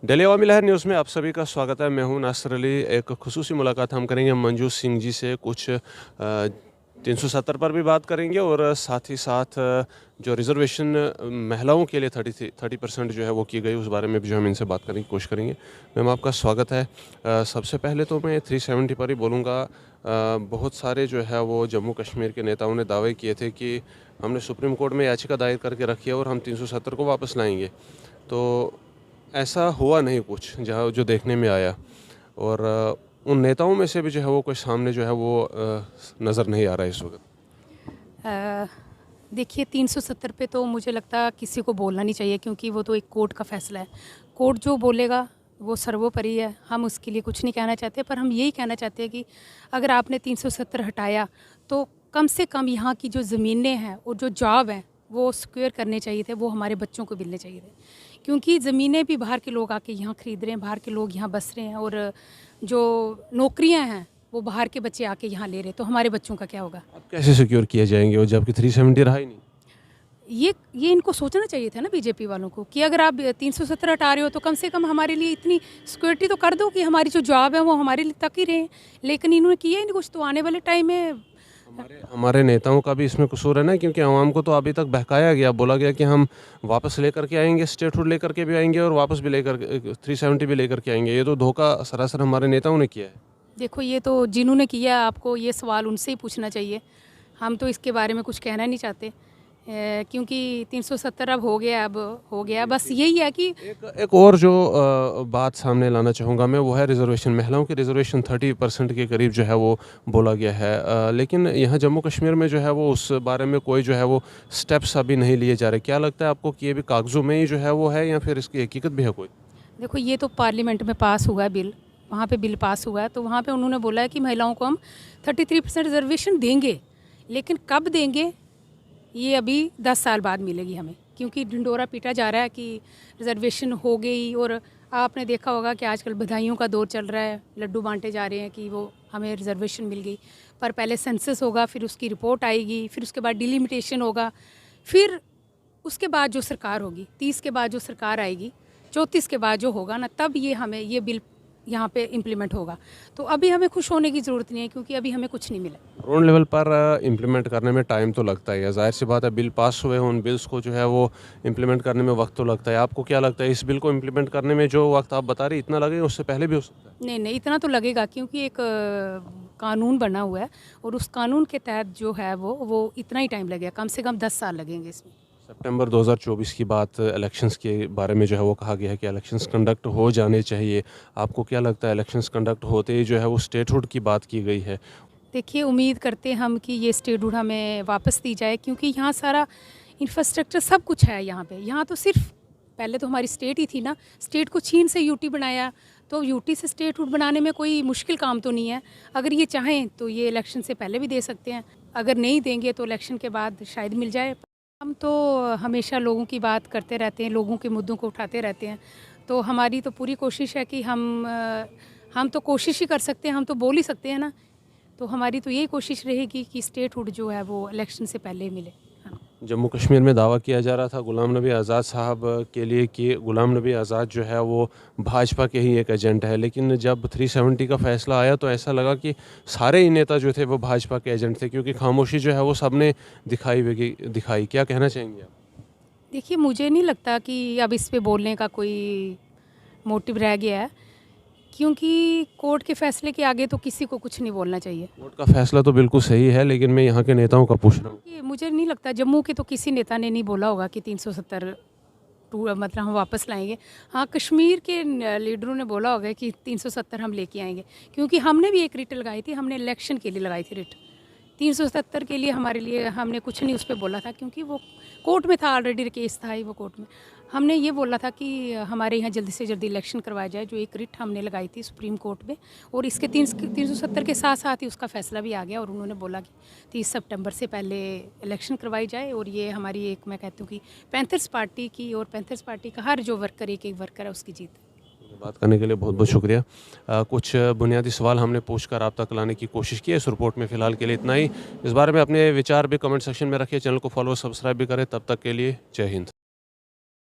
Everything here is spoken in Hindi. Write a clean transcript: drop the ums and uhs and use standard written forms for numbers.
डेली अवामी लहर न्यूज़ में आप सभी का स्वागत है। मैं हूं नासिर अली। एक खुसूसी मुलाकात हम करेंगे मंजू सिंह जी से। कुछ 370 पर भी बात करेंगे और साथ ही साथ जो रिज़र्वेशन महिलाओं के लिए 30% जो है वो की गई, उस बारे में भी जो हम इनसे बात करने की कोशिश करेंगे। मैम, आपका स्वागत है। सबसे पहले तो मैं 370 पर ही बोलूँगा। बहुत सारे जो है वो जम्मू कश्मीर के नेताओं ने दावे किए थे कि हमने सुप्रीम कोर्ट में याचिका दायर करके रखी है और हम 370 को वापस लाएंगे। तो ऐसा हुआ नहीं कुछ, जहाँ जो देखने में आया। और उन नेताओं में से भी जो है वो कोई सामने जो है वो नज़र नहीं आ रहा है इस वक्त। देखिए, 370 पे तो मुझे लगता किसी को बोलना नहीं चाहिए, क्योंकि वो तो एक कोर्ट का फैसला है। कोर्ट जो बोलेगा वो सर्वोपरि है। हम उसके लिए कुछ नहीं कहना चाहते, पर हम यही कहना चाहते हैं कि अगर आपने 370 हटाया तो कम से कम यहाँ की जो ज़मीनें हैं और जो जॉब हैं वो सिक्योर करने चाहिए थे, वो हमारे बच्चों को मिलने चाहिए थे। क्योंकि ज़मीनें भी बाहर के लोग आके यहाँ ख़रीद रहे हैं, बाहर के लोग यहाँ बस रहे हैं, और जो नौकरियाँ हैं वो बाहर के बच्चे आके यहाँ ले रहे हैं, तो हमारे बच्चों का क्या होगा? अब कैसे सिक्योर किए जाएंगे वो, जबकि 370 रहा ही नहीं? ये इनको सोचना चाहिए था ना बीजेपी वालों को, कि अगर आप 370 हटा रहे हो तो कम से कम हमारे लिए इतनी सिक्योरिटी तो कर दो कि हमारी जो जॉब है वो हमारे लिए तक ही रहे। लेकिन इन्होंने किया ही नहीं कुछ। तो आने वाले टाइम में हमारे नेताओं का भी इसमें कसूर है ना, क्योंकि आवाम को तो अभी तक बहकाया गया, बोला गया कि हम वापस लेकर के आएंगे, स्टेटहुड लेकर के भी आएंगे और वापस भी लेकर 370 भी लेकर के आएंगे। ये तो धोखा सरासर हमारे नेताओं ने किया है। देखो, ये तो जिन्होंने किया, आपको ये सवाल उनसे ही पूछना चाहिए। हम तो इसके बारे में कुछ कहना नहीं चाहते, क्योंकि 370 अब हो गया, अब हो गया। बस यही है कि एक और जो बात सामने लाना चाहूँगा मैं, वो है रिज़र्वेशन। महिलाओं की रिज़र्वेशन 30% के करीब जो है वो बोला गया है। लेकिन यहाँ जम्मू कश्मीर में जो है वो उस बारे में कोई जो है वो स्टेप्स अभी नहीं लिए जा रहे। क्या लगता है आपको कि ये भी कागज़ों में ही जो है वो है, या फिर इसकी हकीकत भी है कोई? देखो, ये तो पार्लियामेंट में पास हुआ है बिल, वहाँ पे बिल पास हुआ है, तो वहाँ पे उन्होंने बोला है कि महिलाओं को हम 33% रिजर्वेशन देंगे। लेकिन कब देंगे, ये अभी 10 साल बाद मिलेगी हमें, क्योंकि ढिंडोरा पीटा जा रहा है कि रिजर्वेशन हो गई। और आपने देखा होगा कि आजकल बधाइयों का दौर चल रहा है, लड्डू बांटे जा रहे हैं कि वो हमें रिजर्वेशन मिल गई। पर पहले सेंसस होगा, फिर उसकी रिपोर्ट आएगी, फिर उसके बाद डिलिमिटेशन होगा, फिर उसके बाद जो सरकार होगी, 30 के बाद जो सरकार आएगी, 34 के बाद जो होगा ना, तब ये हमें ये बिल यहाँ पे इम्प्लीमेंट होगा। तो अभी हमें खुश होने की ज़रूरत नहीं है, क्योंकि अभी हमें कुछ नहीं मिला। ग्राउंड लेवल पर इम्प्लीमेंट करने में टाइम तो लगता ही है, जाहिर सी बात है। बिल पास हुए, उन बिल्स को जो है वो इम्प्लीमेंट करने में वक्त तो लगता है। आपको क्या लगता है, इस बिल को इम्प्लीमेंट करने में जो वक्त आप बता रही इतना लगेगा, उससे पहले भी हो सकता है? नहीं नहीं, इतना तो लगेगा, क्योंकि एक कानून बना हुआ है, और उस कानून के तहत जो है वो इतना ही टाइम लगेगा। कम से कम 10 साल लगेंगे इसमें। सितंबर 2024 की बात, इलेक्शंस के बारे में जो है वो कहा गया है कि इलेक्शंस कंडक्ट हो जाने चाहिए। आपको क्या लगता है, इलेक्शंस कंडक्ट होते ही जो है वो स्टेटहुड की बात की गई है? देखिए, उम्मीद करते हैं हम कि ये स्टेटहुड हमें वापस दी जाए, क्योंकि यहाँ सारा इंफ्रास्ट्रक्चर सब कुछ है यहाँ पे। यहाँ तो सिर्फ पहले तो हमारी स्टेट ही थी ना, स्टेट को छीन से यूटी बनाया, तो यूटी से स्टेटहुड बनाने में कोई मुश्किल काम तो नहीं है। अगर ये चाहें तो ये इलेक्शन से पहले भी दे सकते हैं, अगर नहीं देंगे तो इलेक्शन के बाद शायद मिल जाए। हम तो हमेशा लोगों की बात करते रहते हैं, लोगों के मुद्दों को उठाते रहते हैं। तो हमारी तो पूरी कोशिश है कि हम तो कोशिश ही कर सकते हैं, हम तो बोल ही सकते हैं ना। तो हमारी तो यही कोशिश रहेगी कि स्टेटहुड जो है वो इलेक्शन से पहले मिले। हाँ। जम्मू कश्मीर में दावा किया जा रहा था गुलाम नबी आज़ाद साहब के लिए कि गुलाम नबी आज़ाद जो है वो भाजपा के ही एक एजेंट है, लेकिन जब 370 का फैसला आया तो ऐसा लगा कि सारे ही नेता जो थे वो भाजपा के एजेंट थे, क्योंकि खामोशी जो है वो सबने दिखाई। क्या कहना चाहेंगे आप? देखिए, मुझे नहीं लगता कि अब इस पे बोलने का कोई मोटिव रह गया है, क्योंकि कोर्ट के फैसले के आगे तो किसी को कुछ नहीं बोलना चाहिए। कोर्ट का फैसला तो बिल्कुल सही है, लेकिन मैं यहाँ के नेताओं का पूछ रहा हूँ। कि मुझे नहीं लगता, जम्मू के तो किसी नेता ने नहीं बोला होगा कि 370 मतलब हम वापस लाएंगे। हाँ, कश्मीर के लीडरों ने बोला होगा कि 370 हम लेके आएंगे, क्योंकि हमने भी एक रिट लगाई थी, हमने इलेक्शन के लिए लगाई थी रिट। 370 के लिए हमारे लिए हमने कुछ नहीं उस पर बोला था, क्योंकि वो कोर्ट में था, ऑलरेडी केस था ही वो कोर्ट में। हमने ये बोला था कि हमारे यहाँ जल्दी से जल्दी इलेक्शन करवाया जाए, जो एक रिट हमने लगाई थी सुप्रीम कोर्ट में। और इसके 370 के साथ साथ ही उसका फैसला भी आ गया, और उन्होंने बोला कि 30 सितंबर से पहले इलेक्शन करवाई जाए। और ये हमारी एक, मैं कहती हूँ कि पैंथर्स पार्टी की, और पैंथर्स पार्टी का हर जो वर्कर, एक एक वर्कर है, उसकी जीत। बात करने के लिए बहुत बहुत शुक्रिया। कुछ बुनियादी सवाल हमने पूछकर आप तक लाने की कोशिश की है। इस रिपोर्ट में फ़िलहाल के लिए इतना ही। इस बारे में अपने विचार भी कमेंट सेक्शन में रखिए। चैनल को फॉलो सब्सक्राइब भी करें। तब तक के लिए जय हिंद।